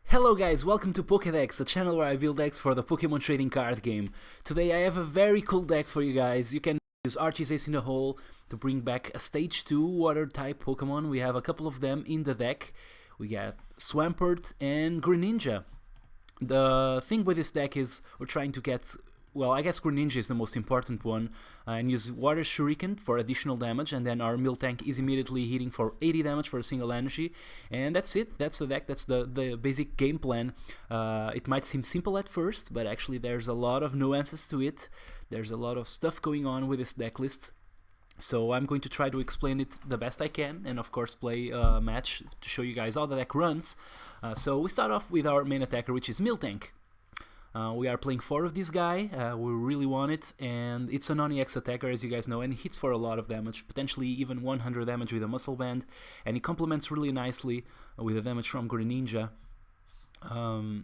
Hello guys, welcome to Pokédex, the channel where I build decks for the Pokemon trading card game. Today I have a very cool deck for you guys. You can use Archie's Ace in the Hole to bring back a Stage 2 Water type Pokemon. We have a couple of them in the deck. We got Swampert and Greninja. The thing with this deck is we're trying to get, well, I guess Greninja is the most important one, and use Water Shuriken for additional damage, and then our Miltank is immediately hitting for 80 damage for a single energy, and that's it, that's the deck, that's the basic game plan. It might seem simple at first, but actually there's a lot of nuances to it, there's a lot of stuff going on with this deck list. So I'm going to try to explain it the best I can, and of course play a match to show you guys how the deck runs. So we start off with our main attacker, which is Miltank. We are playing 4 of this guy, we really want it, and it's a non-EX attacker, as you guys know, and he hits for a lot of damage, potentially even 100 damage with a Muscle Band, and he complements really nicely with the damage from Greninja.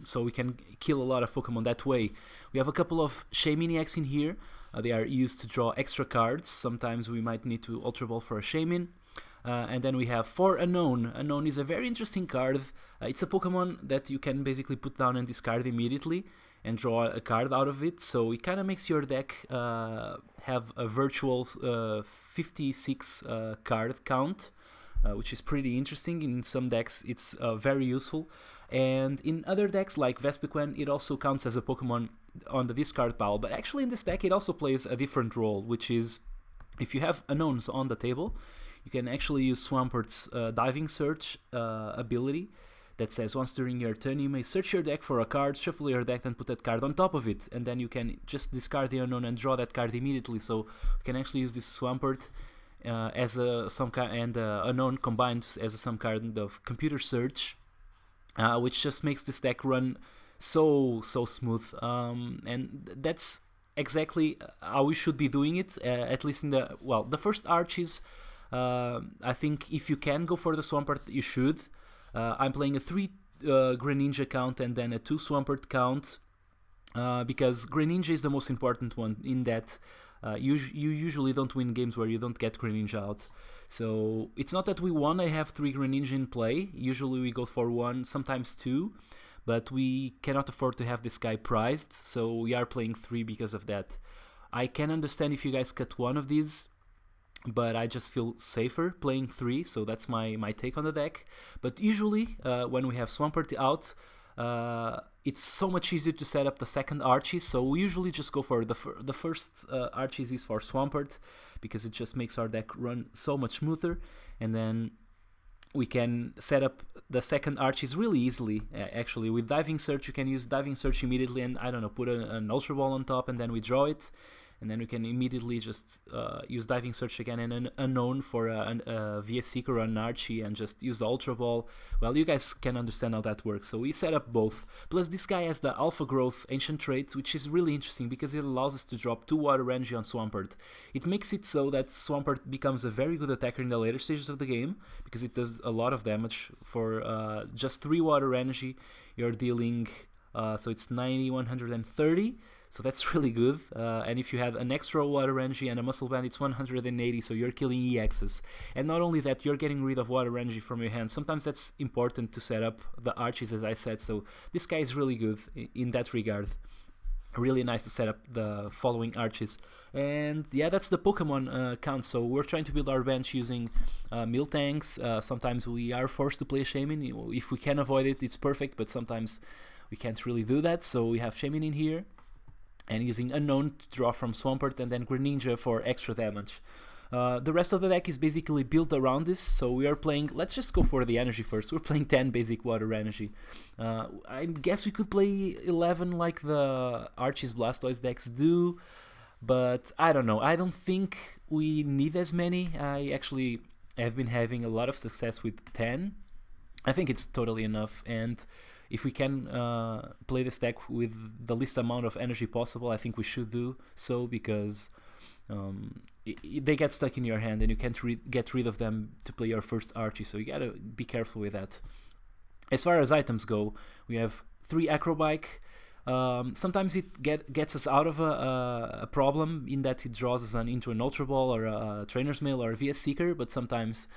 So we can kill a lot of Pokemon that way. We have a couple of Shaymin EX in here. They are used to draw extra cards. Sometimes we might need to Ultra Ball for a Shaymin. And then we have 4 Unknown. Unknown is a very interesting card. It's a Pokemon that you can basically put down and discard immediately and draw a card out of it. So it kind of makes your deck have a virtual 56 card count, which is pretty interesting. In some decks it's very useful. And in other decks like Vespiquen, it also counts as a Pokemon on the discard pile. But actually in this deck it also plays a different role, which is if you have Unknowns on the table, you can actually use Swampert's Diving Search ability that says once during your turn you may search your deck for a card, shuffle your deck and put that card on top of it, and then you can just discard the Unknown and draw that card immediately. So you can actually use this Swampert as some kind, and Unknown combined as some kind of computer search, which just makes this deck run so smooth, and that's exactly how we should be doing it, at least in the first Archies. I think if you can go for the Swampert, you should. I'm playing a 3 Greninja count and then a 2 Swampert count, because Greninja is the most important one in that you usually don't win games where you don't get Greninja out. So it's not that we want to have 3 Greninja in play, usually we go for 1, sometimes 2, but we cannot afford to have this guy prized, so we are playing 3 because of that. I can understand if you guys cut one of these, but I just feel safer playing 3, so that's my take on the deck. But usually when we have Swampert out, it's so much easier to set up the second Archie, so we usually just go for the first Archies is for Swampert, because it just makes our deck run so much smoother, and then we can set up the second Archies really easily. Actually, with Diving Search you can use Diving Search immediately and, I don't know, put an Ultra Ball on top, and then we draw it, and then we can immediately just use Diving Search again and an Unknown for a VS Seeker or an Archie, and just use the Ultra Ball. Well, you guys can understand how that works, so we set up both. Plus this guy has the Alpha Growth Ancient Trait, which is really interesting because it allows us to drop 2 Water Energy on Swampert. It makes it so that Swampert becomes a very good attacker in the later stages of the game, because it does a lot of damage. For just 3 Water Energy you're dealing, so it's 90, 130, so that's really good, and if you have an extra Water Energy and a Muscle Band, it's 180, so you're killing EXs. And not only that, you're getting rid of Water Energy from your hand. Sometimes that's important to set up the Archies, as I said, so this guy is really good in that regard. Really nice to set up the following Archies. And yeah, that's the Pokemon count. So we're trying to build our bench using Miltanks. Sometimes we are forced to play Shaymin. If we can avoid it, it's perfect, but sometimes we can't really do that, so we have Shaymin in here, and using Unknown to draw from Swampert, and then Greninja for extra damage. The rest of the deck is basically built around this, so we are playing, let's just go for the energy first, we're playing 10 basic Water Energy. I guess we could play 11 like the Archie's Blastoise decks do, but I don't know, I don't think we need as many. I actually have been having a lot of success with 10. I think it's totally enough, and if we can play this deck with the least amount of energy possible, I think we should do so, because they get stuck in your hand and you can't get rid of them to play your first Archie, so you gotta be careful with that. As far as items go, we have 3 Acrobike. Sometimes it gets us out of a problem in that it draws us into an Ultra Ball or a Trainer's Mail or a VS Seeker, but sometimes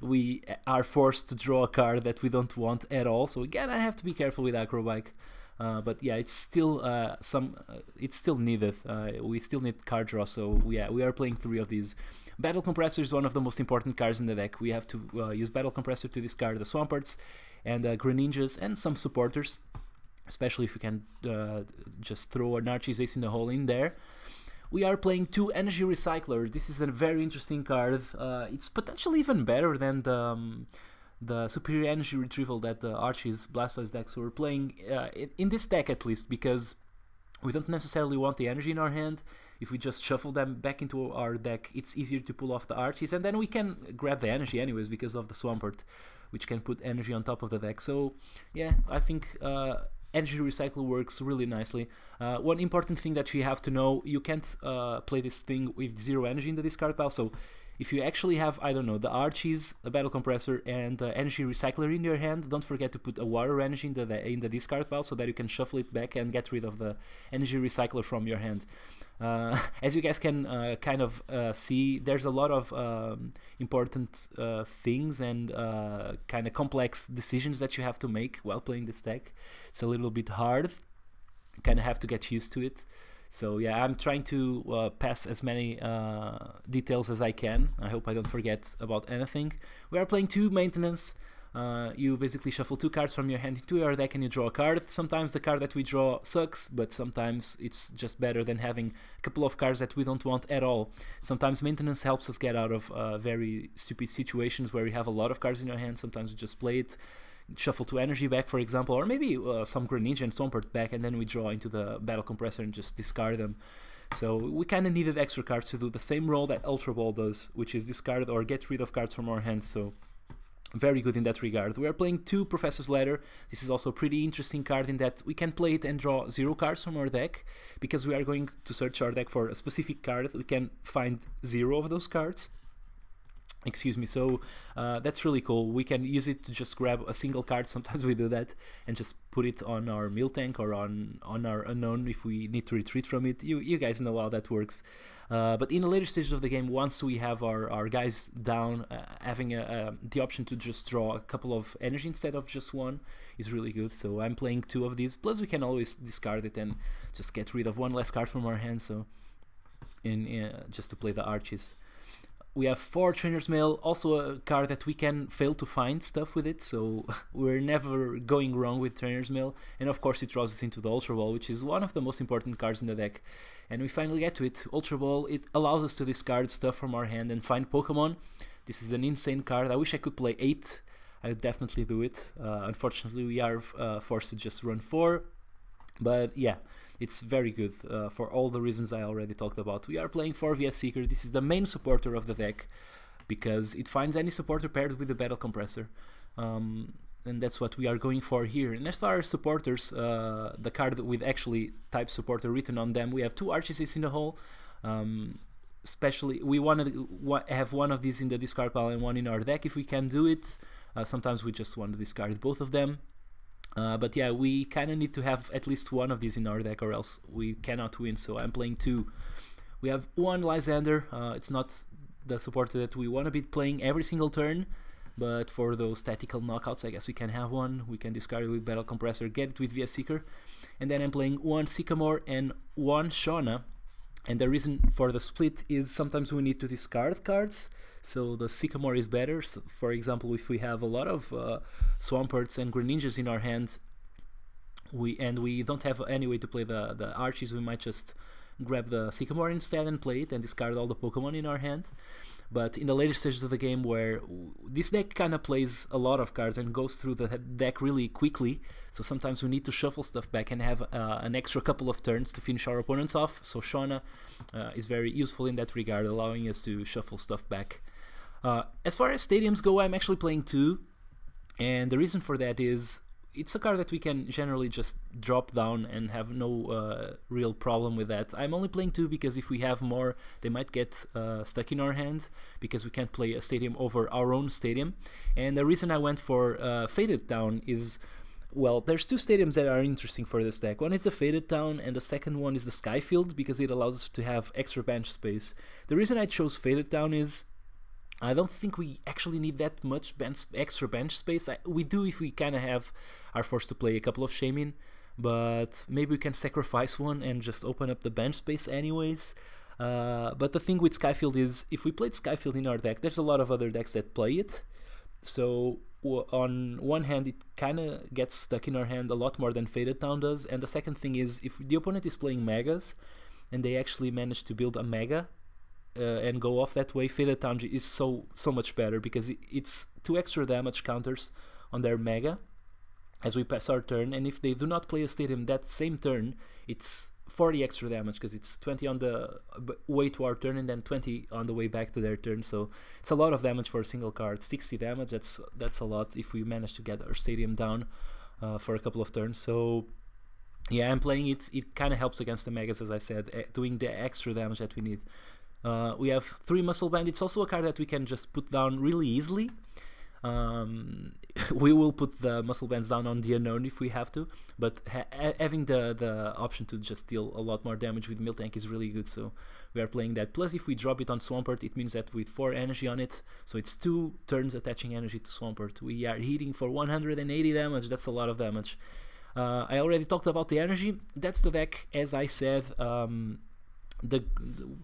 we are forced to draw a card that we don't want at all. So again, I have to be careful with Acrobike. But yeah, it's still it's still needed. We still need card draw. So yeah, we are playing 3 of these. Battle Compressor is one of the most important cards in the deck. We have to use Battle Compressor to discard the Swamperts and Greninjas and some supporters, especially if we can just throw an Archie's Ace in the Hole in there. We are playing 2 Energy Recyclers. This is a very interesting card. It's potentially even better than the Superior Energy Retrieval that the Archie's Blastoise decks were playing, in this deck at least, because we don't necessarily want the energy in our hand. If we just shuffle them back into our deck, it's easier to pull off the Archies, and then we can grab the energy anyways because of the Swampert, which can put energy on top of the deck. So yeah, I think Energy Recycle works really nicely. One important thing that you have to know, you can't play this thing with 0 energy in the discard pile. So if you actually have, I don't know, the Archies, a Battle Compressor, and the Energy Recycler in your hand, don't forget to put a Water Energy in the discard pile so that you can shuffle it back and get rid of the Energy Recycler from your hand. As you guys can kind of see, there's a lot of important things and kind of complex decisions that you have to make while playing this deck. It's a little bit hard. You kind of have to get used to it. So yeah, I'm trying to pass as many details as I can. I hope I don't forget about anything. We are playing 2 Maintenance. You basically shuffle 2 cards from your hand into your deck and you draw a card. Sometimes the card that we draw sucks, but sometimes it's just better than having a couple of cards that we don't want at all. Sometimes Maintenance helps us get out of very stupid situations where we have a lot of cards in our hand. Sometimes we just play it, shuffle 2 energy back, for example, or maybe some Greninja and Swampert back, and then we draw into the Battle Compressor and just discard them. So we kind of needed extra cards to do the same role that Ultra Ball does, which is discard or get rid of cards from our hands. So very good in that regard. We are playing 2 Professor's Ladder. This is also a pretty interesting card in that we can play it and draw 0 cards from our deck. Because we are going to search our deck for a specific card, we can find 0 of those cards. Excuse me. So that's really cool. We can use it to just grab a single card. Sometimes we do that and just put it on our Miltank or on our Unknown if we need to retreat from it. You guys know how that works. But in the later stages of the game, once we have our guys down, having the option to just draw a couple of energy instead of just 1 is really good. So I'm playing 2 of these. Plus we can always discard it and just get rid of 1 less card from our hand. So just to play the Archies. We have 4 Trainer's Mail, also a card that we can fail to find stuff with it, so we're never going wrong with Trainer's Mail. And of course it draws us into the Ultra Ball, which is one of the most important cards in the deck. And we finally get to it. Ultra Ball, it allows us to discard stuff from our hand and find Pokemon. This is an insane card. I wish I could play 8. I would definitely do it. Unfortunately we are forced to just run 4. But yeah, it's very good for all the reasons I already talked about. We are playing 4 VS Seeker. This is the main supporter of the deck because it finds any supporter paired with the Battle Compressor. And that's what we are going for here. And as far as supporters, the card with actually type supporter written on them, we have 2 Archies in the hole. Especially, we want to have 1 of these in the discard pile and 1 in our deck if we can do it. Sometimes we just want to discard both of them. But yeah, we kind of need to have at least 1 of these in our deck or else we cannot win, so I'm playing 2. We have 1 Lysander. It's not the supporter that we want to be playing every single turn, but for those tactical knockouts I guess we can have 1. We can discard it with Battle Compressor, get it with VS Seeker, and then I'm playing 1 Sycamore and 1 Shauna. And the reason for the split is sometimes we need to discard cards, so the Sycamore is better. So for example, if we have a lot of Swamperts and Greninjas in our hand, we don't have any way to play the Archies, we might just grab the Sycamore instead and play it and discard all the Pokemon in our hand. But in the later stages of the game, where this deck kind of plays a lot of cards and goes through the deck really quickly, so sometimes we need to shuffle stuff back and have an extra couple of turns to finish our opponents off. So Shauna is very useful in that regard, allowing us to shuffle stuff back. As far as stadiums go, I'm actually playing 2, and the reason for that is it's a card that we can generally just drop down and have no real problem with that. I'm only playing 2 because if we have more, they might get stuck in our hand because we can't play a stadium over our own stadium. And the reason I went for Faded Town is, well, there's 2 stadiums that are interesting for this deck. One is the Faded Town and the second one is the Skyfield because it allows us to have extra bench space. The reason I chose Faded Town is I don't think we actually need that much extra bench space. We do if we kind of are forced to play a couple of Shaman, but maybe we can sacrifice one and just open up the bench space anyways. But the thing with Skyfield is, if we played Skyfield in our deck, there's a lot of other decks that play it. So on one hand, it kind of gets stuck in our hand a lot more than Faded Town does. And the second thing is, if the opponent is playing Megas, and they actually manage to build a Mega, and go off that way, Faded Town is so much better, because it's 2 extra damage counters on their Mega as we pass our turn, and if they do not play a Stadium that same turn, it's 40 extra damage, because it's 20 on the way to our turn and then 20 on the way back to their turn. So it's a lot of damage for a single card. 60 damage, that's a lot if we manage to get our Stadium down for a couple of turns. So yeah, I'm playing it. It kind of helps against the Megas, as I said, doing the extra damage that we need. We have 3 Muscle Band. It's also a card that we can just put down really easily. We will put the Muscle Bands down on the Unknown if we have to, but having the option to just deal a lot more damage with Miltank is really good, so we are playing that. Plus, if we drop it on Swampert, it means that with 4 energy on it, so it's 2 turns attaching energy to Swampert, we are hitting for 180 damage. That's a lot of damage. I already talked about the energy. That's the deck, as I said.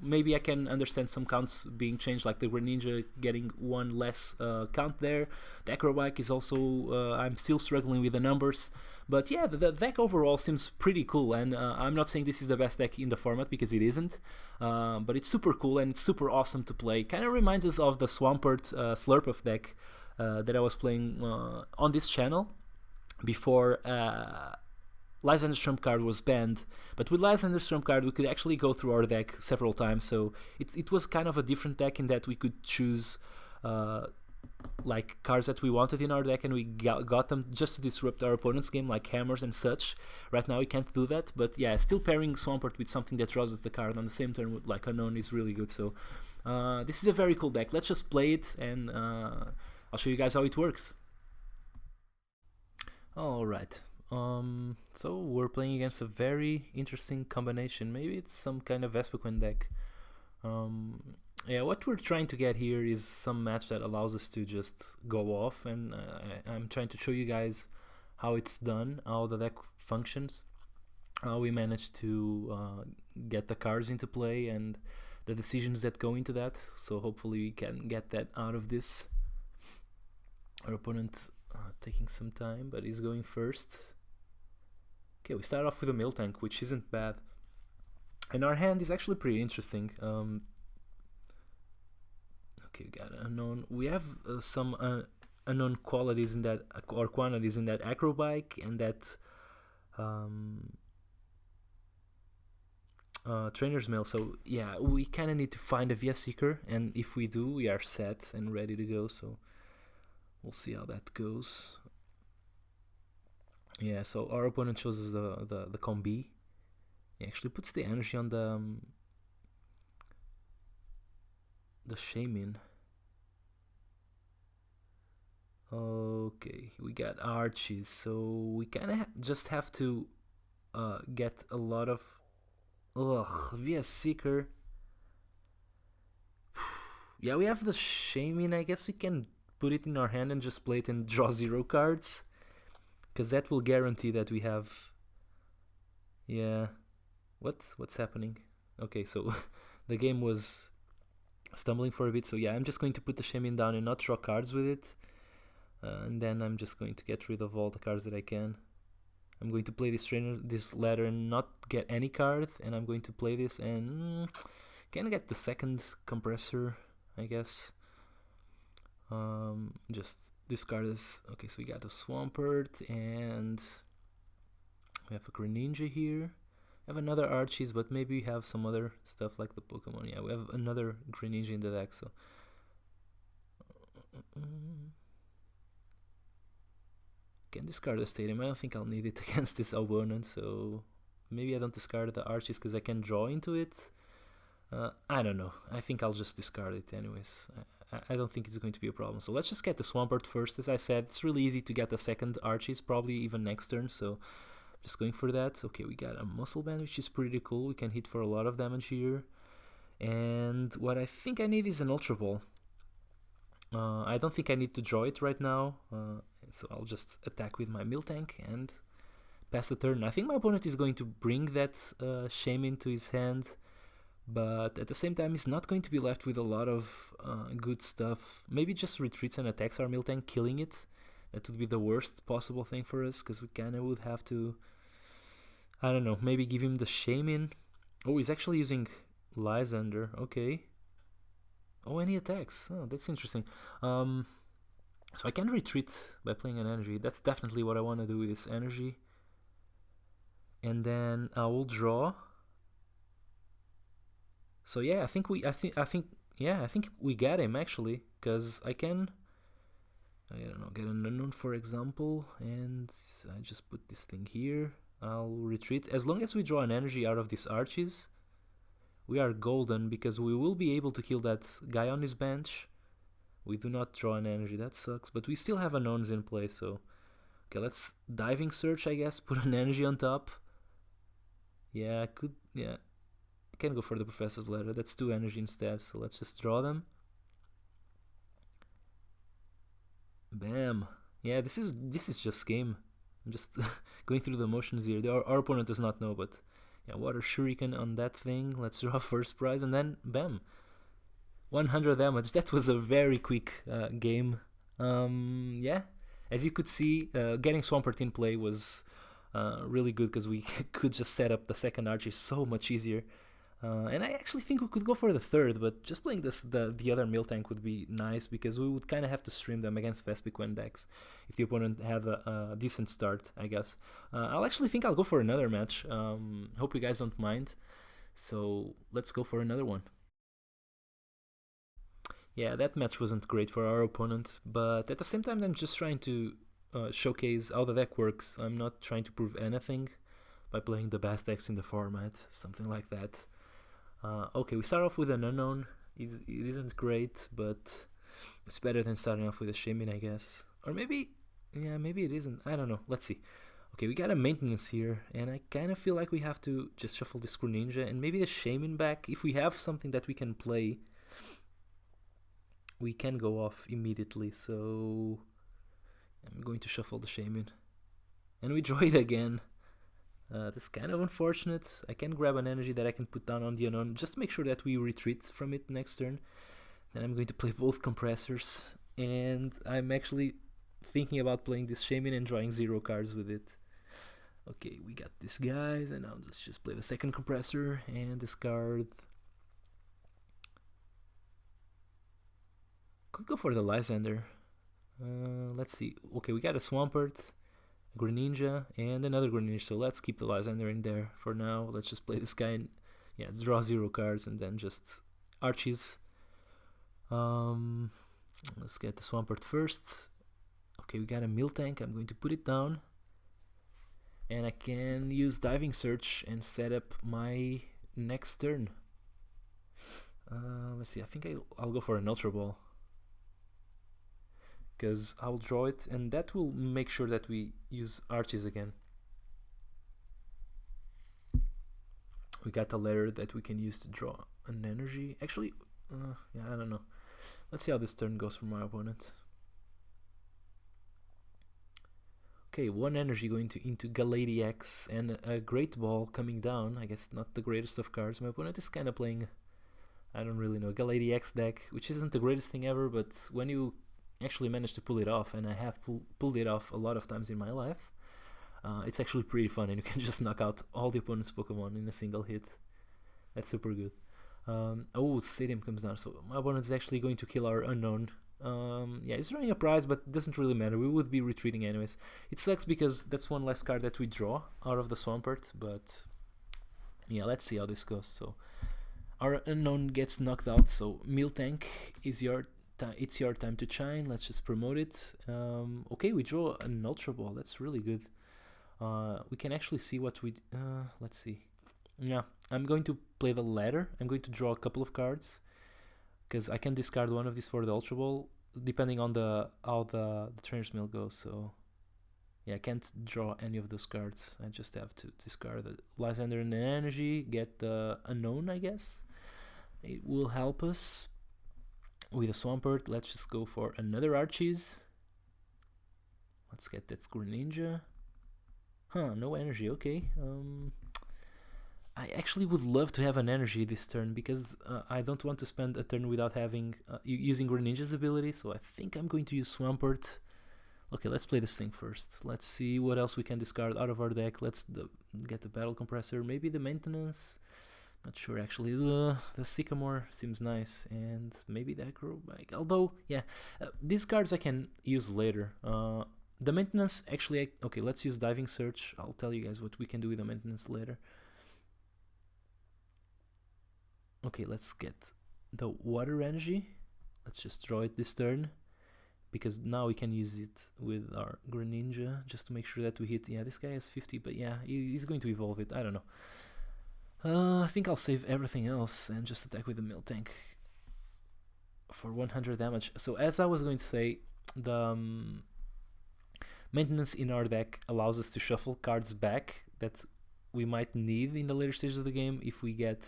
Maybe I can understand some counts being changed, like the Greninja getting 1 less count there. The Acrobike is also, I'm still struggling with the numbers, but yeah, the deck overall seems pretty cool, and I'm not saying this is the best deck in the format, because it isn't, but it's super cool and it's super awesome to play. Kind of reminds us of the Swampert Slurpuff deck that I was playing on this channel before Lysander Trump card was banned, but with Lysander Trump card we could actually go through our deck several times, so it was kind of a different deck in that we could choose like cards that we wanted in our deck, and we got them just to disrupt our opponent's game, like hammers and such. Right now we can't do that, but yeah, still pairing Swampert with something that draws us the card on the same turn, with like Unknown, is really good. So this is a very cool deck. Let's just play it, and I'll show you guys how it works. Alright. So we're playing against a very interesting combination. Maybe it's some kind of Vespiquen deck. Yeah, what we're trying to get here is some match that allows us to just go off, and I'm trying to show you guys how it's done, how the deck functions, how we manage to get the cards into play, and the decisions that go into that. So hopefully we can get that out of this. Our opponent taking some time, but he's going first. Okay, we start off with a Miltank, which isn't bad, and our hand is actually pretty interesting. Okay, we got Unknown. We have some unknown qualities in that, or quantities in that Acrobike and that Trainer's Mail. So yeah, we kind of need to find a Via Seeker, and if we do, we are set and ready to go. So we'll see how that goes. Yeah, so our opponent chooses the combi. He actually puts the energy on the Shaman. Okay, we got Archies, so we kind of just have to get a lot of Via Seeker. Yeah, we have the Shaman. I guess we can put it in our hand and just play it and draw 0 cards, because that will guarantee that we have... Yeah, what's happening? Okay, so the game was stumbling for a bit, so yeah, I'm just going to put the Shaman down and not draw cards with it, and then I'm just going to get rid of all the cards that I can. I'm going to play this ladder and not get any card, and I'm going to play this and can I get the second compressor, I guess. Just discard this. Okay, so we got a Swampert, and we have a Greninja here. We have another Archies, but maybe we have some other stuff like the Pokemon. Yeah, we have another Greninja in the deck, so can discard the Stadium. I don't think I'll need it against this opponent, so maybe I don't discard the Archies because I can draw into it. I don't know. I think I'll just discard it anyways. I don't think it's going to be a problem. So let's just get the Swampert first. As I said, it's really easy to get the second Archies, probably even next turn, so just going for that. Okay, we got a Muscle Band, which is pretty cool. We can hit for a lot of damage here. And what I think I need is an Ultra Ball. I don't think I need to draw it right now, so I'll just attack with my Miltank and pass the turn. I think my opponent is going to bring that Shaman to his hand, but at the same time he's not going to be left with a lot of good stuff. Maybe just retreats and attacks our Miltank, killing it. That would be the worst possible thing for us, because we kinda would have to, I don't know, maybe give him the Shaman. Oh, he's actually using Lysander, okay. Oh, and he attacks. Oh, that's interesting. So I can retreat by playing an energy. That's definitely what I want to do with this energy. And then I will draw. So yeah, I think we get him actually, because I can, I don't know, get an unknown for example, and I just put this thing here. I'll retreat as long as we draw an energy out of these Archies. We are golden, because we will be able to kill that guy on his bench. We do not draw an energy, that sucks, but we still have unknowns in play, so okay, let's diving search, I guess, put an energy on top. Yeah, I could, yeah, I can go for the Professor's Letter. That's 2 energy instead, so let's just draw them. Bam. Yeah, this is just game. I'm just going through the motions here. Our opponent does not know, but yeah, Water Shuriken on that thing. Let's draw first prize, and then bam, 100 damage. That was a very quick game. Yeah, as you could see, getting Swampert in play was really good, because we could just set up the second Archie so much easier. And I actually think we could go for the third, but just playing the other Miltank would be nice, because we would kind of have to stream them against Vespiquen decks if the opponent had a decent start, I guess. I'll actually think I'll go for another match. Hope you guys don't mind. So let's go for another one. Yeah, that match wasn't great for our opponent, but at the same time I'm just trying to showcase how the deck works. I'm not trying to prove anything by playing the best decks in the format, something like that. Okay, we start off with an unknown. It isn't great, but it's better than starting off with a Shaman, I guess. Or maybe, yeah, maybe it isn't. I don't know. Let's see. Okay, we got a maintenance here, and I kind of feel like we have to just shuffle this Greninja and maybe the Shaman back. If we have something that we can play, we can go off immediately. So I'm going to shuffle the Shaman, and we draw it again. That's kind of unfortunate. I can grab an energy that I can put down on the unknown. Just make sure that we retreat from it next turn. Then I'm going to play both compressors. And I'm actually thinking about playing this Shaman and drawing 0 cards with it. Okay, we got this guys, and now let's just play the second compressor and discard. Could go for the Lysander. Let's see. Okay, we got a Swampert, Greninja, and another Greninja, so let's keep the Lysander in there for now. Let's just play this guy and yeah, draw 0 cards and then just Archies. Let's get the Swampert first. Okay, we got a Miltank. I'm going to put it down, and I can use Diving Search and set up my next turn. Let's see, I think I'll go for an Ultra Ball, because I'll draw it, and that will make sure that we use Archies again. We got a letter that we can use to draw an energy. Actually, yeah, I don't know. Let's see how this turn goes for my opponent. Okay, 1 energy going into Galadiax and a Great Ball coming down. I guess not the greatest of cards. My opponent is kind of playing, I don't really know, Galadiax deck, which isn't the greatest thing ever, but when you actually managed to pull it off, and I have pulled it off a lot of times in my life, it's actually pretty fun, and you can just knock out all the opponent's Pokemon in a single hit. That's super good. Oh, Stadium comes down, so my opponent is actually going to kill our unknown. Yeah, he's drawing a prize, but it doesn't really matter. We would be retreating anyways. It sucks because that's 1 less card that we draw out of the Swampert, but yeah, let's see how this goes. So our unknown gets knocked out, so Miltank is it's your time to shine. Let's just promote it. Okay, we draw an Ultra Ball. That's really good. We can actually see what we let's see. Yeah, I'm going to play the ladder. I'm going to draw a couple of cards, because I can discard one of these for the Ultra Ball, depending on how the Trainer's Mill goes. So yeah, I can't draw any of those cards. I just have to discard the Lysander and the energy, get the unknown, I guess. It will help us. with a Swampert. Let's just go for another Archie's. Let's get that Greninja. Huh, no energy, okay. I actually would love to have an energy this turn because I don't want to spend a turn without having using Greninja's ability, so I think I'm going to use Swampert. Okay, let's play this thing first. Let's see what else we can discard out of our deck. Let's get the Battle Compressor, maybe the Maintenance. Not sure actually. The Sycamore seems nice, and maybe the Acrobat. Although, yeah, these cards I can use later. The Maintenance, actually, okay, let's use Diving Search. I'll tell you guys what we can do with the Maintenance later. Okay, let's get the Water Energy. Let's just draw it this turn, because now we can use it with our Greninja, just to make sure that we hit. Yeah, this guy has 50, but yeah, he's going to evolve it. I don't know. I think I'll save everything else and just attack with the Miltank for 100 damage. So as I was going to say, the Maintenance in our deck allows us to shuffle cards back that we might need in the later stages of the game. If we get,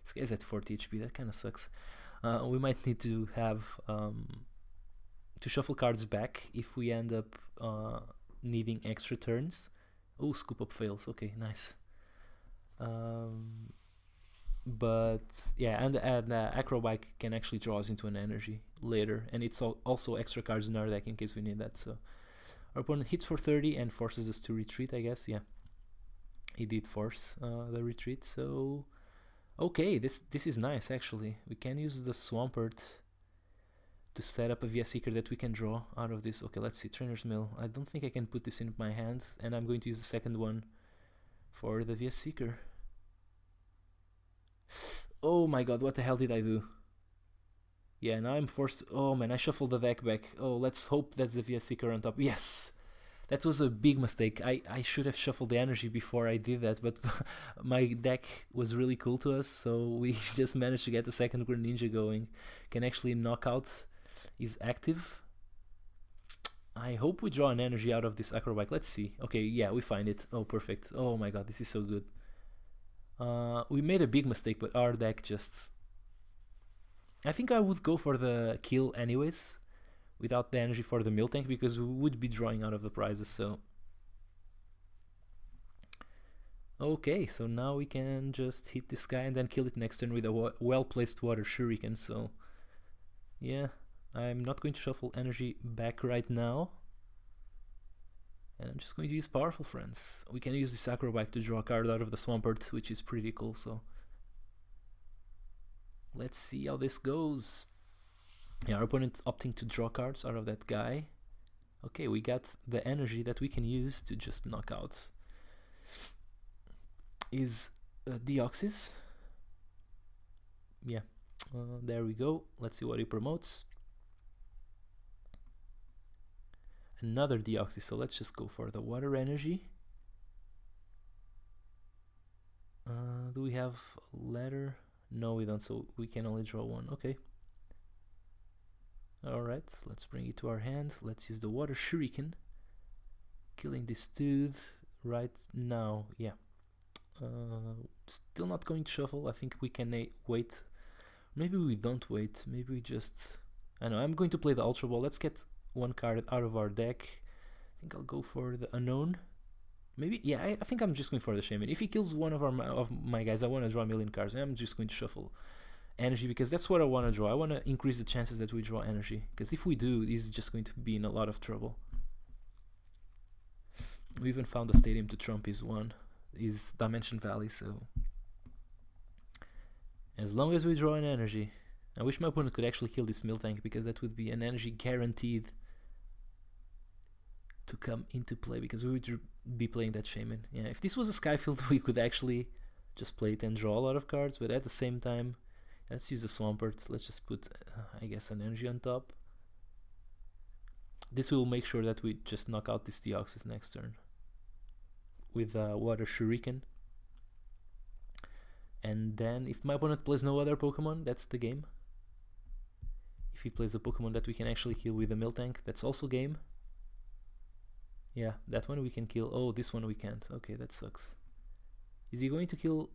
this guy's at 40 HP, that kind of sucks. We might need to have to shuffle cards back if we end up needing extra turns. Oh, Scoop Up fails. Okay, nice. But yeah, and Acrobike can actually draw us into an energy later, and it's also extra cards in our deck in case we need that. So our opponent hits for 30 and forces us to retreat, I guess. Yeah, he did force the retreat. So okay, this is nice actually. We can use the Swampert to set up a VS Seeker that we can draw out of this. Okay, let's see, Trainer's Mill. I don't think I can put this in my hand, and I'm going to use the second one for the VS Seeker. Oh my god, what the hell did I do? Yeah, now I'm forced. Oh man, I shuffled the deck back. Oh, let's hope that's the VS Seeker on top. Yes! That was a big mistake. I should have shuffled the energy before I did that, but my deck was really cool to us, so we just managed to get the second Greninja going. Can actually knock out his active. I hope we draw an energy out of this Acrobike. Let's see. Okay, yeah, we find it. Oh, perfect. Oh my god, this is so good. We made a big mistake, but our deck just... I think I would go for the kill anyways, without the energy for the Miltank, because we would be drawing out of the prizes, so... Okay, so now we can just hit this guy and then kill it next turn with a well-placed Water Shuriken, so... Yeah, I'm not going to shuffle energy back right now. And I'm just going to use Powerful Friends. We can use this Acrobike to draw a card out of the Swampert, which is pretty cool, so... Let's see how this goes. Yeah, our opponent opting to draw cards out of that guy. Okay, we got the energy that we can use to just knock out his Deoxys. Yeah, there we go. Let's see what he promotes. Another Deoxys, so let's just go for the Water Energy. Do we have Letter? No, we don't, so we can only draw one. Okay. Alright, let's bring it to our hand. Let's use the Water Shuriken. Killing this dude right now. Yeah. Still not going to shuffle. I think we can wait. Maybe we don't wait. Maybe we just... I know, I'm going to play the Ultra Ball. Let's get one card out of our deck. I think I'll go for the Unknown. Maybe, yeah, I think I'm just going for the Shaman. If he kills one of my guys, I want to draw a million cards, and I'm just going to shuffle energy, because that's what I want to draw. I want to increase the chances that we draw energy, because if we do, he's just going to be in a lot of trouble. We even found a stadium to trump his Dimension Valley, so... As long as we draw an energy... I wish my opponent could actually kill this Miltank, because that would be an energy guaranteed to come into play, because we would be playing that Shaman. Yeah, if this was a Skyfield, we could actually just play it and draw a lot of cards, but at the same time, let's use the Swampert. Let's just put, I guess, an energy on top. This will make sure that we just knock out this Deoxys next turn with Water Shuriken. And then, if my opponent plays no other Pokemon, that's the game. If he plays a Pokemon that we can actually kill with a Miltank, that's also game. Yeah, that one we can kill. Oh, this one we can't. Okay, that sucks. Is he going to kill...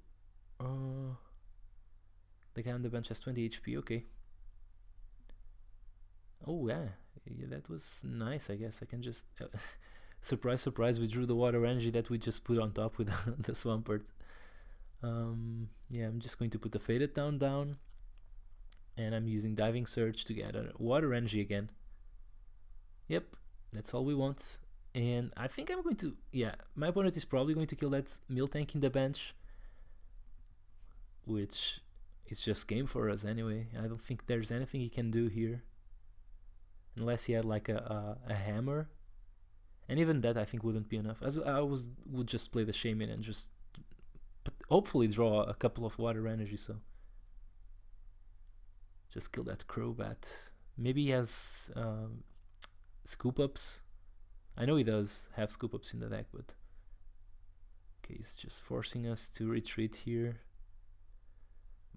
the guy on the bench has 20 HP, okay. Oh yeah, that was nice. I guess I can just surprise, surprise. We drew the water energy that we just put on top with the Swampert. Yeah, I'm just going to put the faded down, and I'm using diving search to get a water energy again. Yep, that's all we want. And I think I'm going to, yeah, my opponent is probably going to kill that Miltank in the bench, which is just game for us anyway. I don't think there's anything he can do here, unless he had like a hammer, and even that I think wouldn't be enough. As I would just play the Shaman and just hopefully draw a couple of water energy. So just kill that Crobat. Maybe he has scoop ups. I know he does have scoop ups in the deck, but okay, he's just forcing us to retreat here.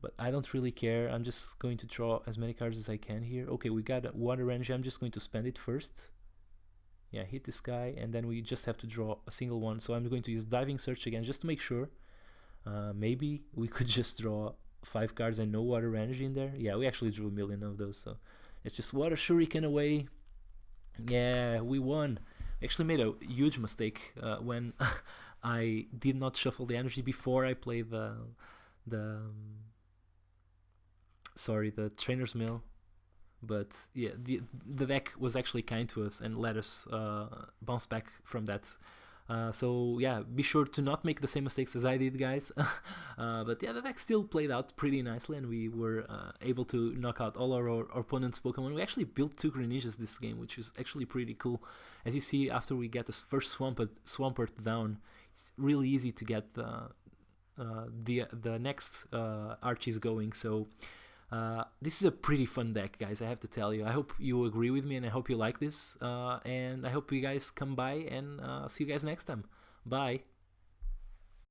But I don't really care. I'm just going to draw as many cards as I can here. Okay, we got a water energy. I'm just going to spend it first. Yeah, hit this guy, and then we just have to draw a single one. So I'm going to use diving search again just to make sure. Maybe we could just draw 5 cards and no water energy in there. Yeah, we actually drew a million of those, so it's just water shuriken away. Yeah, we won. Actually made a huge mistake when I did not shuffle the energy before I played the trainer's mill. But yeah, the deck was actually kind to us and let us bounce back from that. So yeah, be sure to not make the same mistakes as I did, guys. But yeah, the deck still played out pretty nicely, and we were able to knock out all our opponent's Pokemon. We actually built 2 Greninjas this game, which is actually pretty cool. As you see, after we get this first Swampert down, it's really easy to get the next Archies going. So this is a pretty fun deck, guys, I have to tell you. I hope you agree with me, and I hope you like this, and I hope you guys come by, and see you guys next time. Bye.